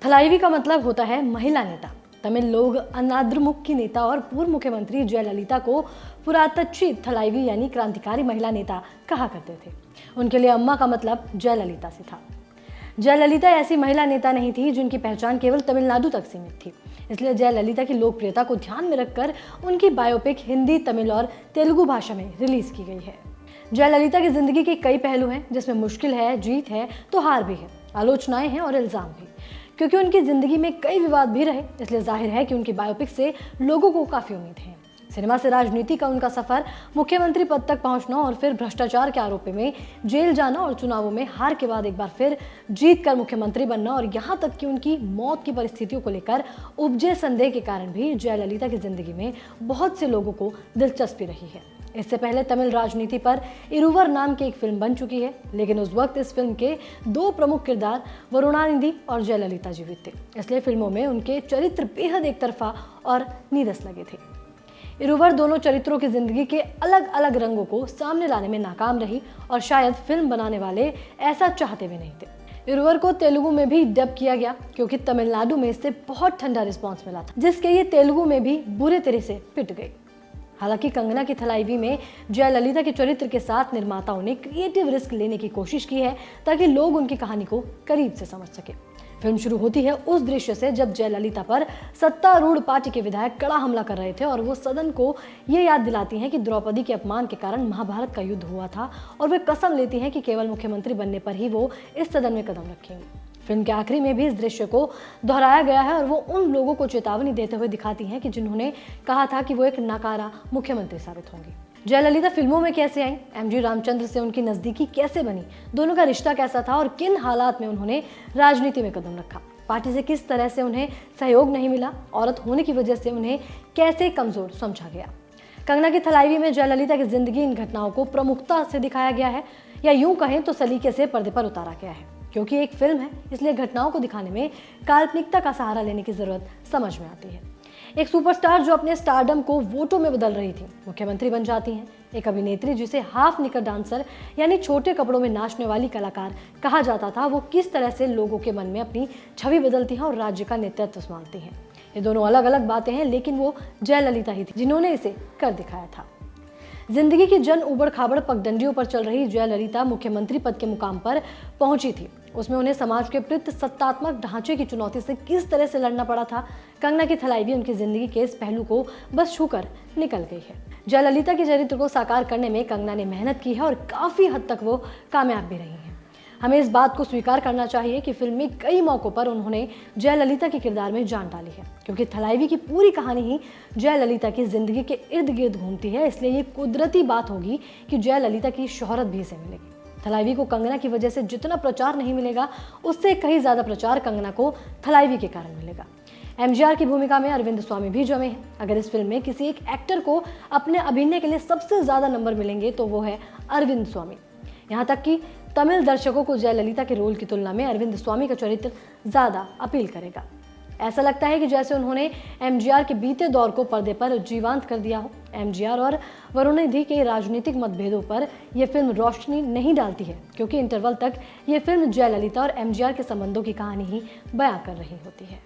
थलाइवी का मतलब होता है महिला नेता। तमिल लोग अन्नाद्रमुक की नेता और पूर्व मुख्यमंत्री जयललिता को पुरातच्ची थलाइवी यानी क्रांतिकारी महिला नेता कहा करते थे। उनके लिए अम्मा का मतलब जयललिता से था। जयललिता ऐसी महिला नेता नहीं थी जिनकी पहचान केवल तमिलनाडु तक सीमित थी। इसलिए जयललिता की लोकप्रियता को ध्यान में रखकर उनकी बायोपिक हिंदी, तमिल और तेलुगु भाषा में रिलीज की गई है। जयललिता की जिंदगी के कई पहलू हैं, जिसमें मुश्किल है, जीत है तो हार भी है, आलोचनाएं हैं और इल्जाम भी। क्योंकि उनकी जिंदगी में कई विवाद भी रहे, इसलिए जाहिर है कि उनकी बायोपिक से लोगों को काफी उम्मीद है। सिनेमा से राजनीति का उनका सफर, मुख्यमंत्री पद तक पहुंचना और फिर भ्रष्टाचार के आरोप में जेल जाना और चुनावों में हार के बाद एक बार फिर जीत कर मुख्यमंत्री बनना और यहाँ तक कि उनकी मौत की परिस्थितियों को लेकर उपजे संदेह के कारण भी जयललिता की जिंदगी में बहुत से लोगों को दिलचस्पी रही है। इससे पहले तमिल राजनीति पर इरुवर नाम की एक फिल्म बन चुकी है, लेकिन उस वक्त इस फिल्म के दो प्रमुख किरदार वरुणानिधि और जयललिता जीवित थे, इसलिए फिल्मों में उनके चरित्र बेहद एक तरफा और नीरस लगे थे। इरुवर दोनों चरित्रों की जिंदगी के अलग अलग रंगों को सामने लाने में नाकाम रही और शायद फिल्म बनाने वाले ऐसा चाहते भी नहीं थे। इरुवर को तेलुगु में भी डब किया गया क्योंकि तमिलनाडु में इससे बहुत ठंडा रिस्पांस मिला था, जिसके ये तेलुगु में भी बुरे तरह से पिट गई। हालांकि कंगना की थलाइवी में जयललिता के चरित्र के साथ निर्माताओं ने क्रिएटिव रिस्क लेने की कोशिश की है ताकि लोग उनकी कहानी को करीब से समझ सके। फिल्म शुरू होती है उस दृश्य से जब जयललिता पर सत्तारूढ़ पार्टी के विधायक कड़ा हमला कर रहे थे और वो सदन को ये याद दिलाती हैं कि द्रौपदी के अपमान के कारण महाभारत का युद्ध हुआ था और वे कसम लेती हैं कि केवल मुख्यमंत्री बनने पर ही वो इस सदन में कदम रखेंगी। फिल्म के आखिरी में भी इस दृश्य को दोहराया गया है और वो उन लोगों को चेतावनी देते हुए दिखाती हैं कि जिन्होंने कहा था कि वो एक नाकारा मुख्यमंत्री साबित होंगी। जयललिता फिल्मों में कैसे आई, एमजी रामचंद्र से उनकी नजदीकी कैसे बनी, दोनों का रिश्ता कैसा था और किन हालात में उन्होंने राजनीति में कदम रखा, पार्टी से किस तरह से उन्हें सहयोग नहीं मिला, औरत होने की वजह से उन्हें कैसे कमजोर समझा गया। कंगना की थलाइवी में जयललिता की जिंदगी इन घटनाओं को प्रमुखता से दिखाया गया है, या यूं कहें तो सलीके से पर्दे पर उतारा गया है। क्योंकि एक फिल्म है, इसलिए घटनाओं को दिखाने में काल्पनिकता का सहारा लेने की जरूरत समझ में आती है। एक सुपरस्टार जो अपने स्टारडम को वोटों में बदल रही थी, मुख्यमंत्री बन जाती हैं। एक अभिनेत्री जिसे हाफ निकर डांसर यानी छोटे कपड़ों में नाचने वाली कलाकार कहा जाता था, वो किस तरह से लोगों के मन में अपनी छवि बदलती है और राज्य का नेतृत्व संभालती हैं। ये दोनों अलग अलग बातें हैं, लेकिन वो जयललिता ही थी जिन्होंने इसे कर दिखाया था। जिंदगी की जन उबड़ खाबड़ पगडंडियों पर चल रही जयललिता मुख्यमंत्री पद के मुकाम पर पहुंची थी। उसमें उन्हें समाज के प्रति सत्तात्मक ढांचे की चुनौती से किस तरह से लड़ना पड़ा था, कंगना की थलाइवी उनकी जिंदगी के इस पहलू को बस छूकर निकल गई है। जयललिता के चरित्र को साकार करने में कंगना ने मेहनत की है और काफी हद तक वो कामयाब भी रही है। हमें इस बात को स्वीकार करना चाहिए कि फिल्म में कई मौकों पर उन्होंने जयललिता के किरदार में जान डाली है, क्योंकि थलाइवी की पूरी कहानी ही जयललिता की जिंदगी के इर्द गिर्द घूमती है। इसलिए ये कुदरती बात होगी कि जयललिता की शोहरत भी इसे मिलेगी। थलाइवी को कंगना की वजह से जितना प्रचार नहीं मिलेगा, उससे कहीं ज्यादा प्रचार कंगना को थलाइवी के कारण मिलेगा। एमजीआर की भूमिका में अरविंद स्वामी भी जमे हैं। अगर इस फिल्म में किसी एक एक्टर को अपने अभिनय के लिए सबसे ज्यादा नंबर मिलेंगे तो वो है अरविंद स्वामी। यहाँ तक कि तमिल दर्शकों को जयललिता के रोल की तुलना में अरविंद स्वामी का चरित्र ज्यादा अपील करेगा। ऐसा लगता है कि जैसे उन्होंने एमजीआर के बीते दौर को पर्दे पर जीवंत कर दिया हो। एमजीआर और वरुणानिधि के राजनीतिक मतभेदों पर यह फिल्म रोशनी नहीं डालती है, क्योंकि इंटरवल तक यह फिल्म जयललिता और एमजीआर के संबंधों की कहानी ही बयां कर रही होती है।